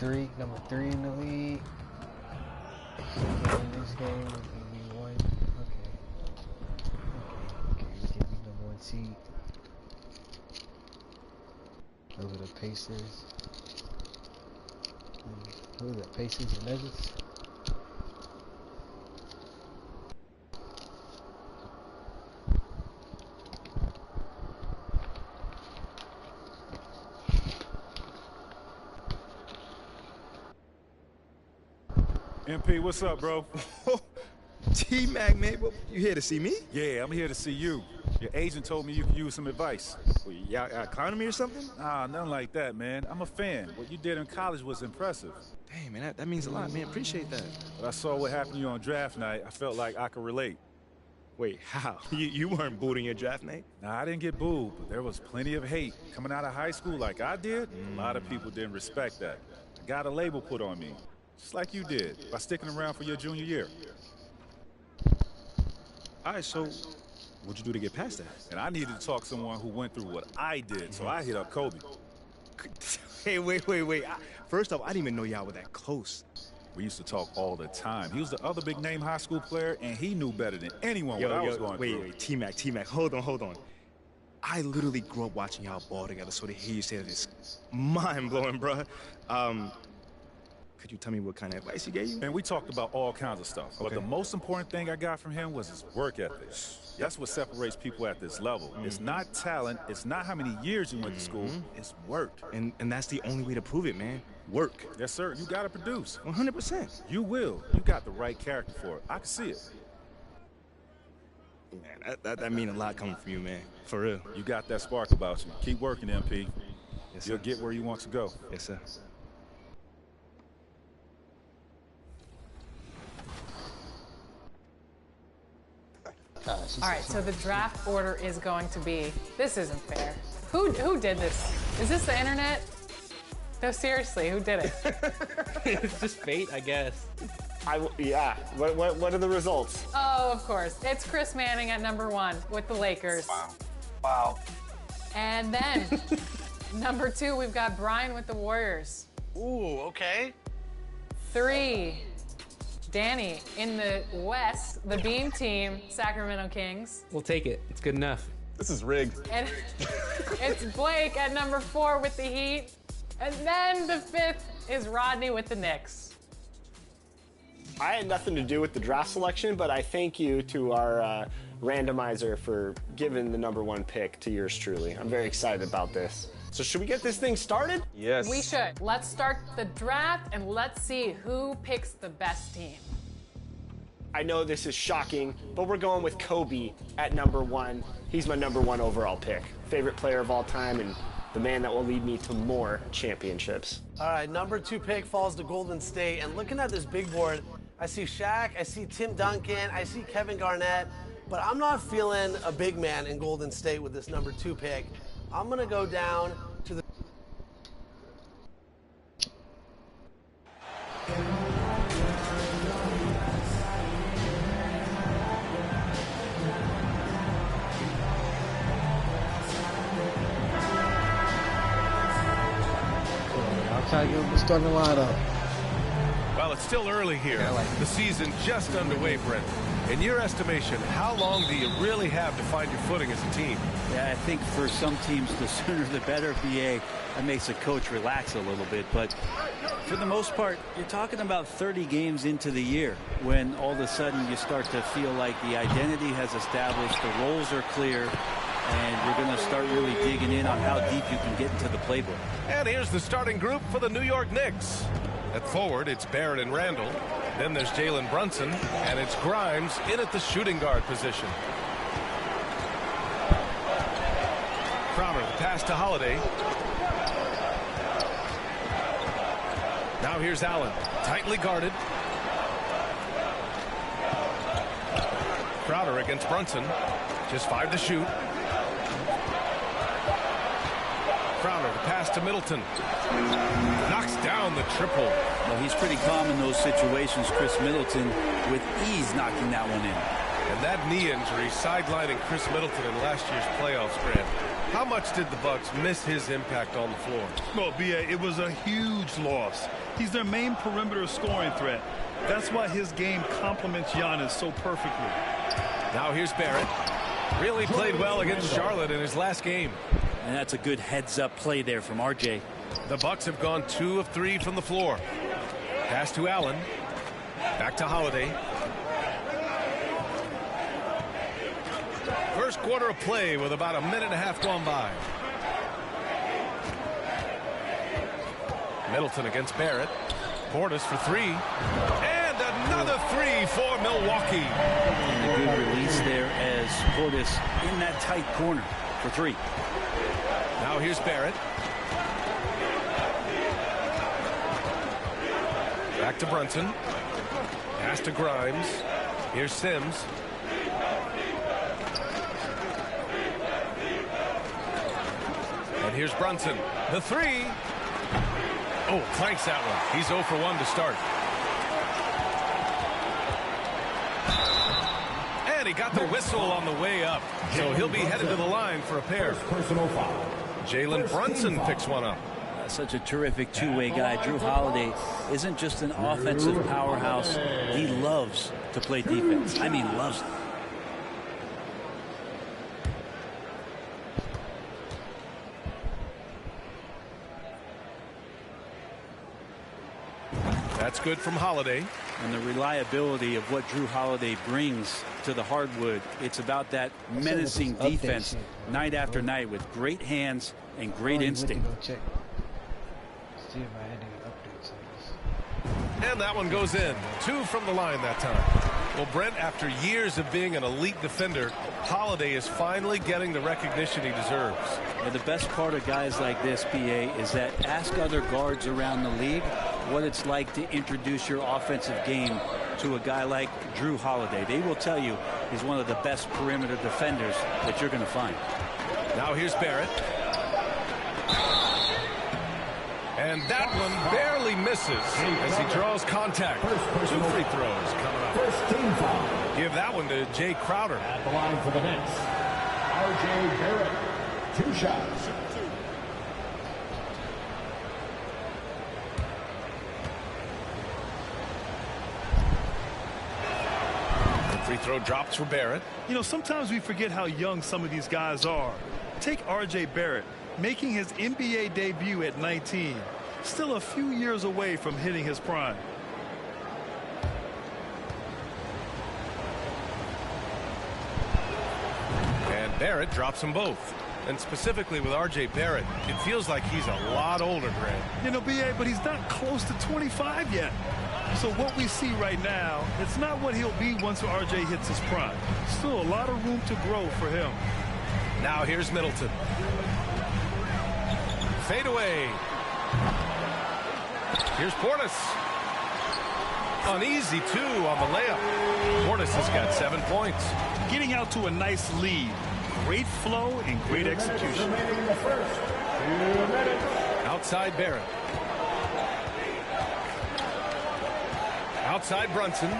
number three in the league. In this game, we won. Okay, give me number 1 seed. Those are the Pacers. Who are the Pacers and Nuggets? MP, what's up, bro? T-Mac, man, you here to see me? Yeah, I'm here to see you. Your agent told me you could use some advice. Well, y'all clowning me or something? Nah, nothing like that, man. I'm a fan. What you did in college was impressive. Dang, man, that means a lot, man. Appreciate that. But I saw what happened to you on draft night. I felt like I could relate. Wait, how? You weren't booed in your draft night? Nah, I didn't get booed, but there was plenty of hate. Coming out of high school like I did, a lot of people didn't respect that. I got a label put on me. Just like you did, by sticking around for your junior year. All right, so what'd you do to get past that? And I needed to talk to someone who went through what I did, so I hit up Kobe. Hey, wait. First off, I didn't even know y'all were that close. We used to talk all the time. He was the other big-name high school player, and he knew better than anyone what I was going through. Wait, T-Mac, hold on. I literally grew up watching y'all ball together, so to hear you say that is mind-blowing, bruh. Could you tell me what kind of advice he gave you? And we talked about all kinds of stuff. Okay. But the most important thing I got from him was his work ethic. That's what separates people at this level. It's not talent. It's not how many years you went to school. It's work. And that's the only way to prove it, man. Work. Yes, sir. You got to produce. 100%. You will. You got the right character for it. I can see it. Man, that mean a lot coming from you, man. For real. You got that spark about you. Keep working, MP. Yes, sir. You'll get where you want to go. Yes, sir. All right, so the draft order is going to be, this isn't fair. Who did this? Is this the internet? No, seriously, who did it? It's just fate, I guess. Yeah. What are the results? Oh, of course. It's Chris Manning at number 1 with the Lakers. Wow. And then, number 2, we've got Brian with the Warriors. Ooh, okay. 3, Danny in the West, the Beam Team, Sacramento Kings. We'll take it. It's good enough. This is rigged. And it's Blake at number 4 with the Heat. And then the 5th is Rodney with the Knicks. I had nothing to do with the draft selection, but I thank you to our randomizer for giving the number 1 pick to yours truly. I'm very excited about this. So should we get this thing started? Yes. We should. Let's start the draft and let's see who picks the best team. I know this is shocking, but we're going with Kobe at number 1. He's my number 1 overall pick. Favorite player of all time and the man that will lead me to more championships. All right, number 2 pick falls to Golden State. And looking at this big board, I see Shaq, I see Tim Duncan, I see Kevin Garnett, but I'm not feeling a big man in Golden State with this number 2 pick. I'm gonna go down to the... I'll try to get the starting lineup. Well, it's still early here. The season just underway, Brent. In your estimation, how long do you really have to find your footing as a team? Yeah, I think for some teams, the sooner the better, BA. That makes a coach relax a little bit. But for the most part, you're talking about 30 games into the year when all of a sudden you start to feel like the identity has established, the roles are clear, and you're going to start really digging in on how deep you can get into the playbook. And here's the starting group for the New York Knicks. At forward, it's Barrett and Randall. Then there's Jalen Brunson, and it's Grimes in at the shooting guard position. Crowder, the pass to Holiday. Now here's Allen, tightly guarded. Crowder against Brunson, just 5 to shoot. Crowder, the pass to Middleton. Knocks down the triple. Well, he's pretty calm in those situations, Chris Middleton, with ease knocking that one in. And that knee injury sidelining Chris Middleton in last year's playoffs, Grant. How much did the Bucks miss his impact on the floor? Well, B.A., it was a huge loss. He's their main perimeter scoring threat. That's why his game complements Giannis so perfectly. Now here's Barrett. Really played well against Charlotte in his last game. And that's a good heads-up play there from RJ. The Bucks have gone 2 of 3 from the floor. Pass to Allen. Back to Holiday. First quarter of play with about a minute and a half gone by. Middleton against Barrett. Portis for 3. And another 3 for Milwaukee. And a good release there as Portis in that tight corner for 3. Now here's Barrett. Back to Brunson. Pass to Grimes. Here's Sims. And here's Brunson. The 3. Oh, clanks that one. He's 0 for 1 to start. And he got the whistle on the way up. So he'll be headed to the line for a pair. Jalen Brunson picks one up. Such a terrific two-way guy. Drew Holiday isn't just an offensive powerhouse. He loves to play defense. I mean, loves it. That's good from Holiday. And the reliability of what Drew Holiday brings to the hardwood, it's about that menacing defense night after night with great hands and great instinct. And that one goes in. 2 from the line that time. Well, Brent, after years of being an elite defender, Holiday is finally getting the recognition he deserves. And the best part of guys like this, PA, is that ask other guards around the league what it's like to introduce your offensive game to a guy like Drew Holiday. They will tell you he's one of the best perimeter defenders that you're going to find. Now here's Barrett. And that one barely misses as he draws contact. 2 free throws coming up. Give that one to Jay Crowder. At the line for the Knicks, RJ Barrett. 2 shots. Free throw drops for Barrett. You know, sometimes we forget how young some of these guys are. Take RJ Barrett, making his NBA debut at 19. Still a few years away from hitting his prime. And Barrett drops them both. And specifically with RJ Barrett, it feels like he's a lot older, Grant. You know, B.A., but he's not close to 25 yet. So what we see right now, it's not what he'll be once RJ hits his prime. Still a lot of room to grow for him. Now here's Middleton. Fade away. Here's Portis. Uneasy, 2 on the layup. Portis has got 7 points. Getting out to a nice lead. Great flow and great execution. Outside Barrett. Outside Brunson.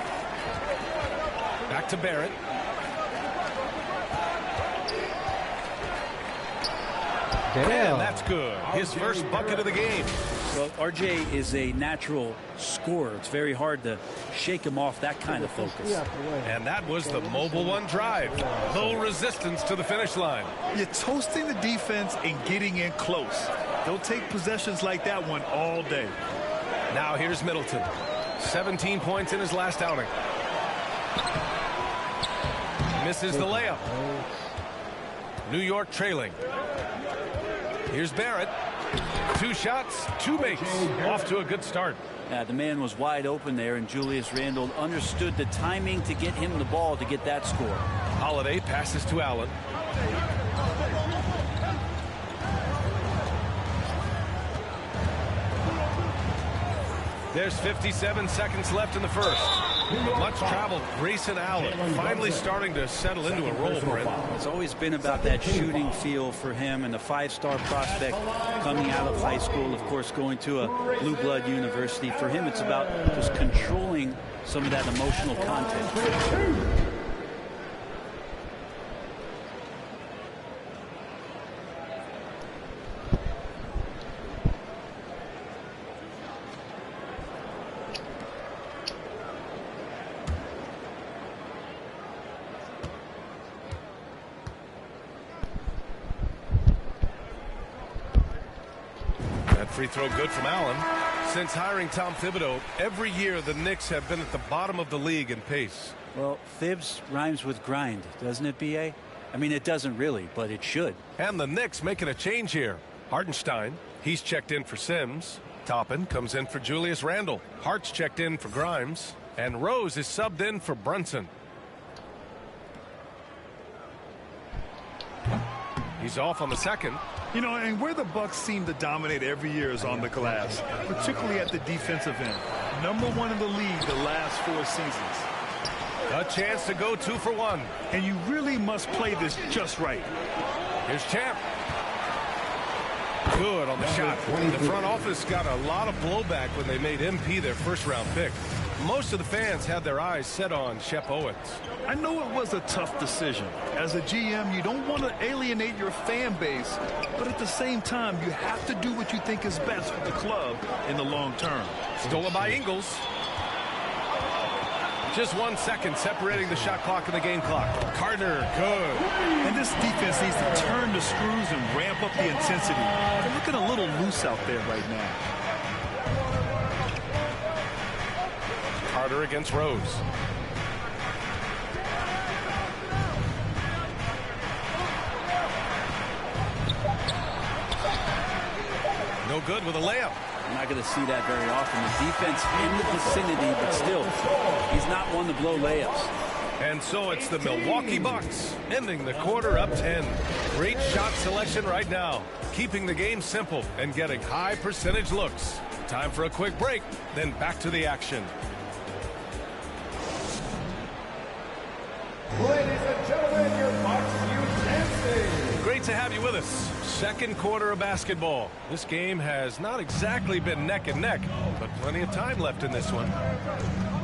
Back to Barrett. Damn. And that's good. His first bucket of the game. Well, RJ is a natural scorer. It's very hard to shake him off that kind of focus. And that was the Mobile One drive. Low resistance to the finish line. You're toasting the defense and getting in close. They'll take possessions like that one all day. Now here's Middleton. 17 points in his last outing. Misses the layup. New York trailing. Here's Barrett. 2 shots, 2 makes. Off to a good start. Yeah, the man was wide open there, and Julius Randle understood the timing to get him the ball to get that score. Holiday passes to Allen. There's 57 seconds left in the first. Much traveled Grayson Allen finally starting to settle into a role for him. It's always been about that shooting feel for him, and the 5-star prospect coming out of high school, of course, going to a blue blood university. For him, it's about just controlling some of that emotional content. Free throw good from Allen. Since hiring Tom Thibodeau, every year the Knicks have been at the bottom of the league in pace. Well, Thibs rhymes with grind, doesn't it, B.A.? I mean, it doesn't really, but it should. And the Knicks making a change here. Hartenstein, he's checked in for Sims. Toppin comes in for Julius Randle. Hart's checked in for Grimes. And Rose is subbed in for Brunson. He's off on the second. You know, and where the Bucks seem to dominate every year is on the glass, particularly at the defensive end. #1 in the league the last 4 seasons. A chance to go 2 for 1. And you really must play this just right. Here's Champ. Good on the shot. The front office got a lot of blowback when they made MP their first-round pick. Most of the fans had their eyes set on Shep Owens. I know it was a tough decision. As a GM, you don't want to alienate your fan base, but at the same time, you have to do what you think is best for the club in the long term. Stolen by Ingles. Just 1 second separating the shot clock and the game clock. Carter, good. And this defense needs to turn the screws and ramp up the intensity. They're looking a little loose out there right now. Carter against Rose. No good with a layup. I'm not going to see that very often. The defense in the vicinity, but still, he's not one to blow layups. And so it's the Milwaukee Bucks ending the quarter up 10. Great shot selection right now, keeping the game simple and getting high percentage looks. Time for a quick break, then back to the action. Ladies and gentlemen, your Bucks dancing. Great to have you with us. Second quarter of basketball. This game has not exactly been neck and neck, but plenty of time left in this one.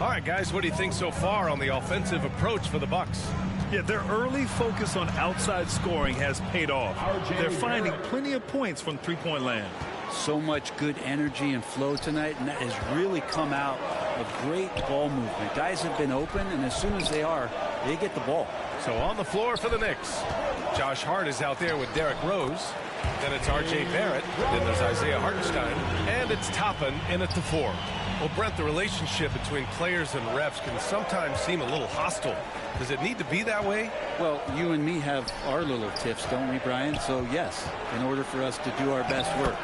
All right, guys, what do you think so far on the offensive approach for the Bucks? Yeah, their early focus on outside scoring has paid off. They're finding plenty of points from three-point land. So much good energy and flow tonight, and that has really come out of great ball movement. Guys have been open, and as soon as they are, they get the ball. So on the floor for the Knicks, Josh Hart is out there with Derrick Rose. Then it's R.J. Barrett. Then there's Isaiah Hartenstein. And it's Toppin in at the 4. Well, Brent, the relationship between players and refs can sometimes seem a little hostile. Does it need to be that way? Well, you and me have our little tiffs, don't we, Brian? So, yes, in order for us to do our best work.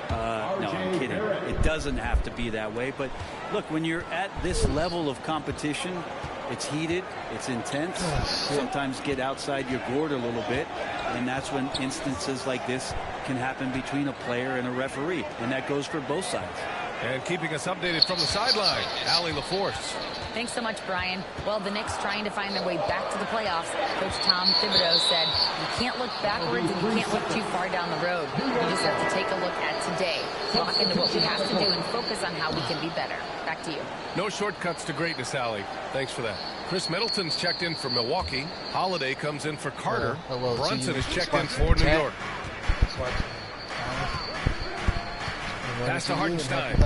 No, I'm kidding. It doesn't have to be that way. But, look, when you're at this level of competition, it's heated, it's intense. Sometimes get outside your gourd a little bit, and that's when instances like this can happen between a player and a referee, and that goes for both sides. And keeping us updated from the sideline, Allie LaForce. Thanks so much, Brian. Well, the Knicks trying to find their way back to the playoffs. Coach Tom Thibodeau said, you can't look backwards and you can't look too far down the road. You just have to take a look at today, lock into what we have to do, and focus on how we can be better. Back to you. No shortcuts to greatness, Allie. Thanks for that. Chris Middleton's checked in for Milwaukee. Holiday comes in for Carter. Brunson is checked in for New York. Pass to Hartenstein.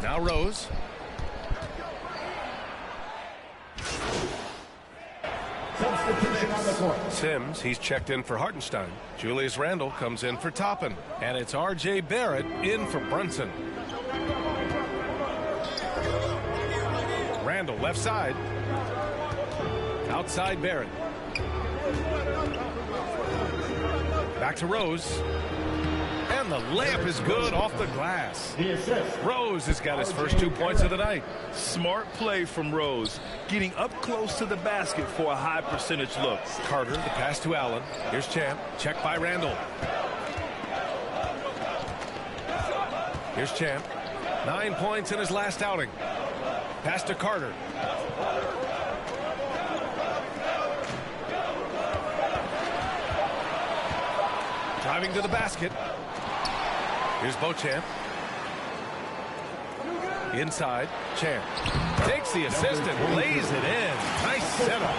Now Rose. Substitution on the court. Sims, he's checked in for Hartenstein. Julius Randle comes in for Toppin. And it's R.J. Barrett in for Brunson. Randle left side. Outside Barrett. Back to Rose. And the layup is good off the glass. Rose has got his first 2 points of the night. Smart play from Rose, getting up close to the basket for a high percentage look. Carter, the pass to Allen. Here's Champ. Check by Randle. Here's Champ. 9 points in his last outing. Pass to Carter. Driving to the basket. Here's Beauchamp. Inside, Champ. Takes the assist and lays it in. Nice setup.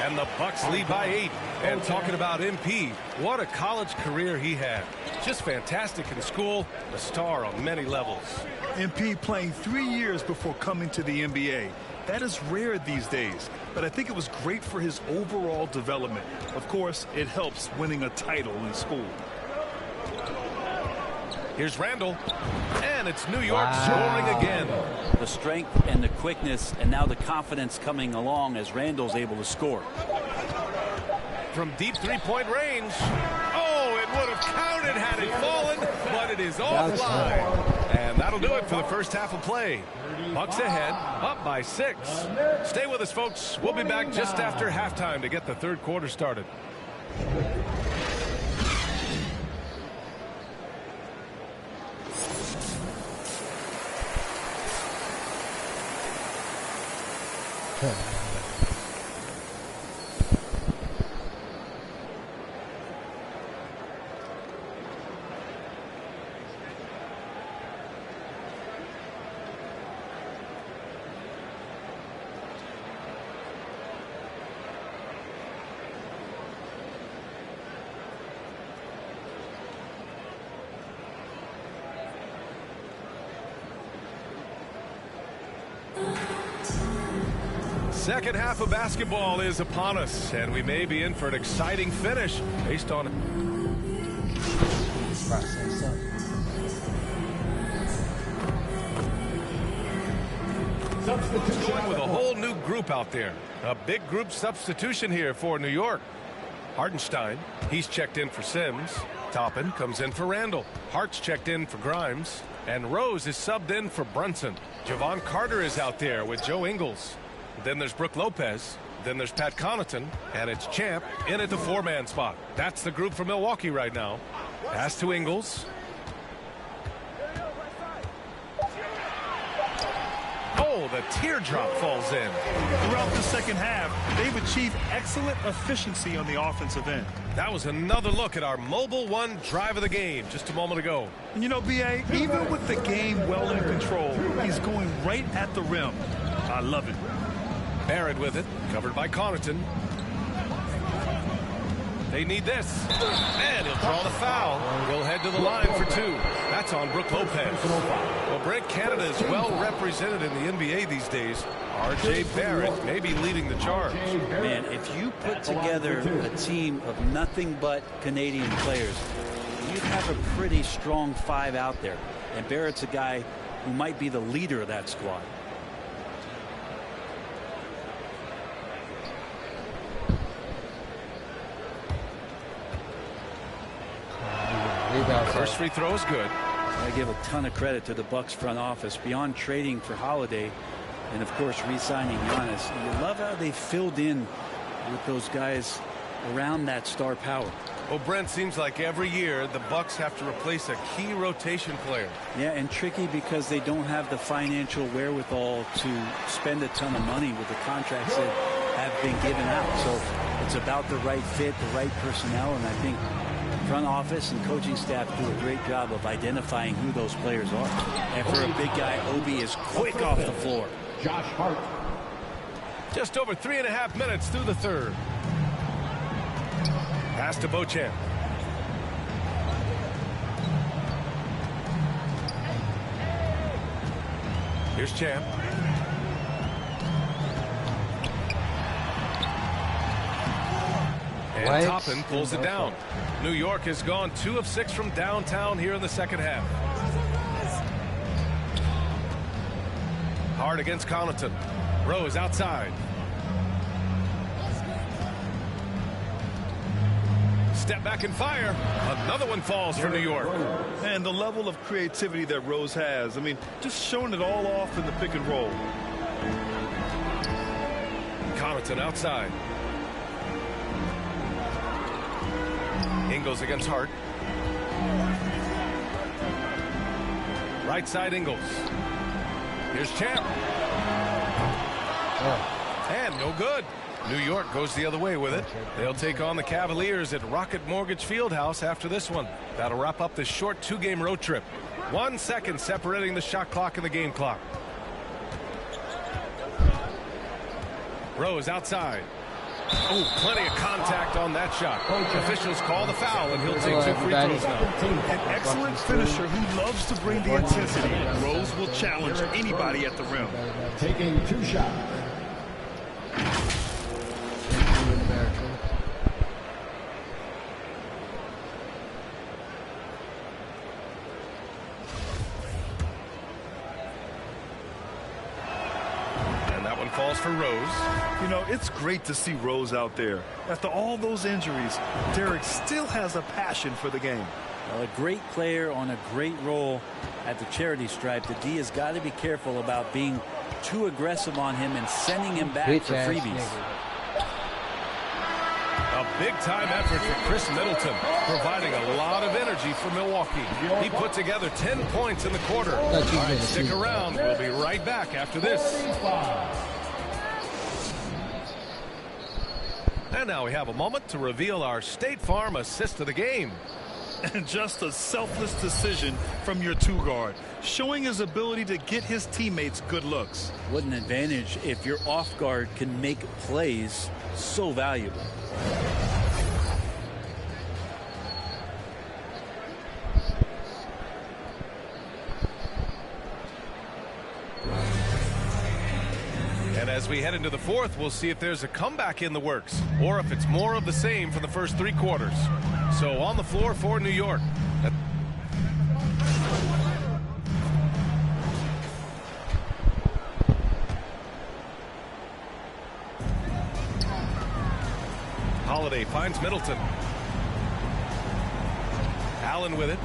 And the Bucks lead by 8. And talking about MP, what a college career he had. Just fantastic in school, a star on many levels. MP playing 3 years before coming to the NBA. That is rare these days, but I think it was great for his overall development. Of course, it helps winning a title in school. Here's Randall. And it's New York scoring again. The strength and the quickness and now the confidence coming along as Randall's able to score. From deep three-point range. Oh, it would have counted had it fallen, but it is offline. And that'll do it for the first half of play. Bucks ahead, up by 6. Stay with us, folks. We'll be back just after halftime to get the third quarter started. Second half of basketball is upon us, and we may be in for an exciting finish based on going with a whole new group out there. A big group substitution here for New York. Hartenstein, he's checked in for Sims. Toppin comes in for Randall. Hart's checked in for Grimes. And Rose is subbed in for Brunson. Javon Carter is out there with Joe Ingles. Then there's Brook Lopez. Then there's Pat Connaughton. And it's Champ in at the 4-man spot. That's the group for Milwaukee right now. Pass to Ingles. Oh, the teardrop falls in. Throughout the second half, they've achieved excellent efficiency on the offensive end. That was another look at our Mobile One drive of the game just a moment ago. And you know, B.A., even with the game well in control, he's going right at the rim. I love it. Barrett with it, covered by Connaughton. They need this. And he'll draw the foul. He'll head to the line for 2. That's on Brook Lopez. Well, Brent, Canada is well represented in the NBA these days. R.J. Barrett may be leading the charge. Man, if you put together a team of nothing but Canadian players, you'd have a pretty strong 5 out there. And Barrett's a guy who might be the leader of that squad. First free throw is good. I give a ton of credit to the Bucks front office. Beyond trading for Holiday and, of course, re-signing Giannis, you love how they filled in with those guys around that star power. Well, Brent, seems like every year the Bucks have to replace a key rotation player. Yeah, and tricky because they don't have the financial wherewithal to spend a ton of money with the contracts that have been given out. So it's about the right fit, the right personnel, and I think front office and coaching staff do a great job of identifying who those players are. And for a big guy, Obi is quick off the floor. Josh Hart. Just over 3.5 minutes through the third. Pass to Beauchamp. Here's Champ. And Toppin pulls it down. New York has gone 2 of 6 from downtown here in the second half. Hard against Connaughton. Rose outside. Step back and fire. Another one falls for New York. And the level of creativity that Rose has, I mean, just showing it all off in the pick and roll. Connaughton outside. Ingles against Hart. Right side Ingles. Here's Champ. And no good. New York goes the other way with it. They'll take on the Cavaliers at Rocket Mortgage Fieldhouse after this one. That'll wrap up this short 2-game road trip. 1 second separating the shot clock and the game clock. Rose outside. Oh, plenty of contact on that shot. Officials call the foul, and he'll take 2 free throws now. An excellent finisher who loves to bring the intensity. Rose will challenge anybody at the rim. Taking 2 shots. One falls for Rose. You know, it's great to see Rose out there. After all those injuries, Derek still has a passion for the game. Well, a great player on a great role at the charity stripe. The D has got to be careful about being too aggressive on him and sending him back for freebies. A big-time effort for Chris Middleton, providing a lot of energy for Milwaukee. He put together 10 points in the quarter. All right, stick around. We'll be right back after this. And now we have a moment to reveal our State Farm assist of the game. And just a selfless decision from your two-guard, showing his ability to get his teammates good looks. What an advantage if your off guard can make plays so valuable. And as we head into the fourth, we'll see if there's a comeback in the works or if it's more of the same for the first 3 quarters. So on the floor for New York. Holiday finds Middleton. Allen with it.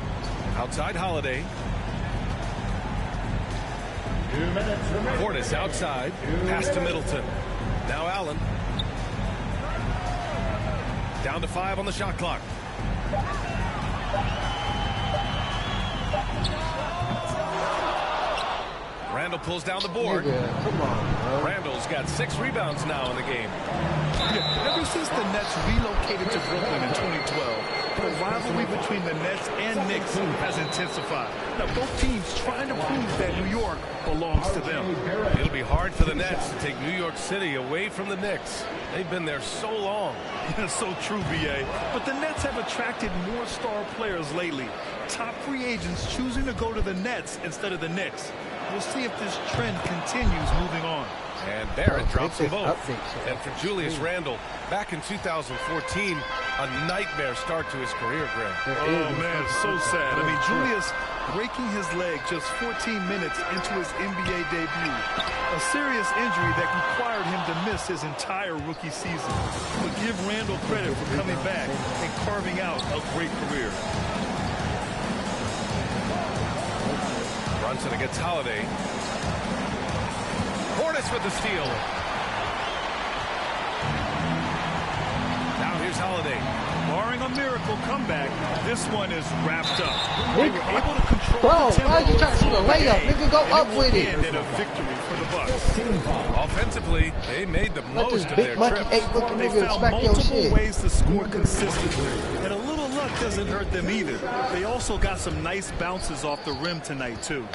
Outside Holiday. 2 minutes remaining. Portis outside. Pass to Middleton. Now Allen. Down to 5 on the shot clock. Randall pulls down the board. Come on, bro. Randall's got 6 rebounds now in the game. Yeah, ever since the Nets relocated to Brooklyn in 2012, the rivalry between the Nets and Knicks has intensified. Now, both teams trying to prove that New York belongs to them. It'll be hard for the Nets to take New York City away from the Knicks. They've been there so long. That's so true, B.A. But the Nets have attracted more star players lately. Top free agents choosing to go to the Nets instead of the Knicks. We'll see if this trend continues moving on. And Barrett drops them both. And for Julius Randle, back in 2014, a nightmare start to his career, Greg. Oh, man, so sad. I mean, Julius breaking his leg just 14 minutes into his NBA debut. A serious injury that required him to miss his entire rookie season. But give Randle credit for coming back and carving out a great career. Brunson against Holiday. Portis with the steal. Now here's Holiday. Barring a miracle comeback, this one is wrapped up. They were able to control the tempo. Why are you trying to shoot a layup? Nigga, go up with it. And a victory for the Bucks. Offensively, they made the most of their trip. They found multiple ways to score consistently. And a little luck doesn't hurt them either. They also got some nice bounces off the rim tonight, too.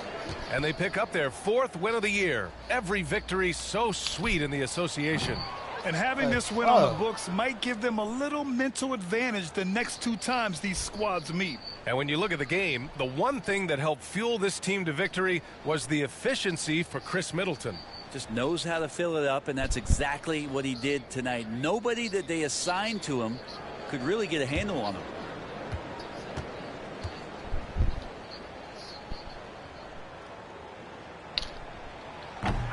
And they pick up their 4th win of the year. Every victory so sweet in the association. And having this win on the books might give them a little mental advantage the next 2 times these squads meet. And when you look at the game, the one thing that helped fuel this team to victory was the efficiency for Chris Middleton. Just knows how to fill it up, and that's exactly what he did tonight. Nobody that they assigned to him could really get a handle on him.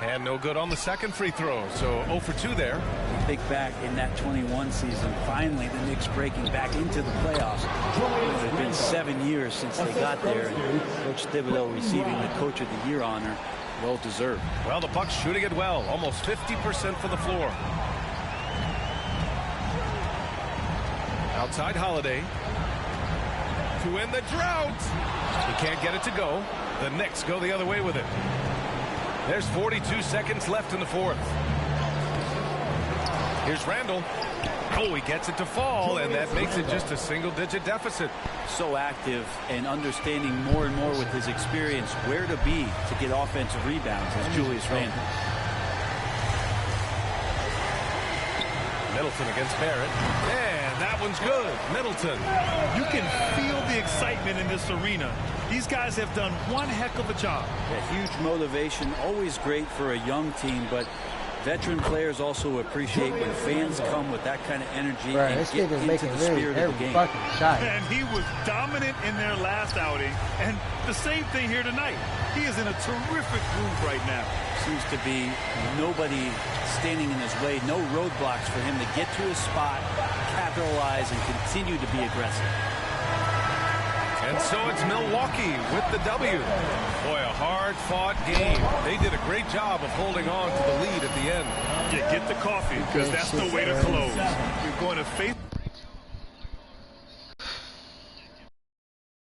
And no good on the second free throw, so 0 for 2 there. Think back in that 21 season, finally the Knicks breaking back into the playoffs. It had been 7 years since they got there, and Coach Thibodeau receiving the Coach of the Year honor. Well deserved. Well, the Bucks shooting it well, almost 50% for the floor. Outside Holiday. To win the drought. He can't get it to go. The Knicks go the other way with it. There's 42 seconds left in the 4th. Here's Randall. Oh, he gets it to fall, and that makes it just a single-digit deficit. So active and understanding more and more with his experience where to be to get offensive rebounds as Julius Randle. Middleton against Barrett. And that one's good. Middleton. You can feel the excitement in this arena. These guys have done one heck of a job. A huge motivation, always great for a young team, but Veteran players also appreciate when fans come with that kind of energy Right, and this get kid is into making the really spirit of the every game. fucking shot. And he was dominant in their last outing. And the same thing here tonight. He is in a terrific groove right now. Seems to be nobody standing in his way, no roadblocks for him to get to his spot, capitalize, and continue to be aggressive. And so it's Milwaukee with the W. Boy, a hard-fought game. They did a great job of holding on to the lead at the end. Yeah, get the coffee, because that's the way to close. You're going to face...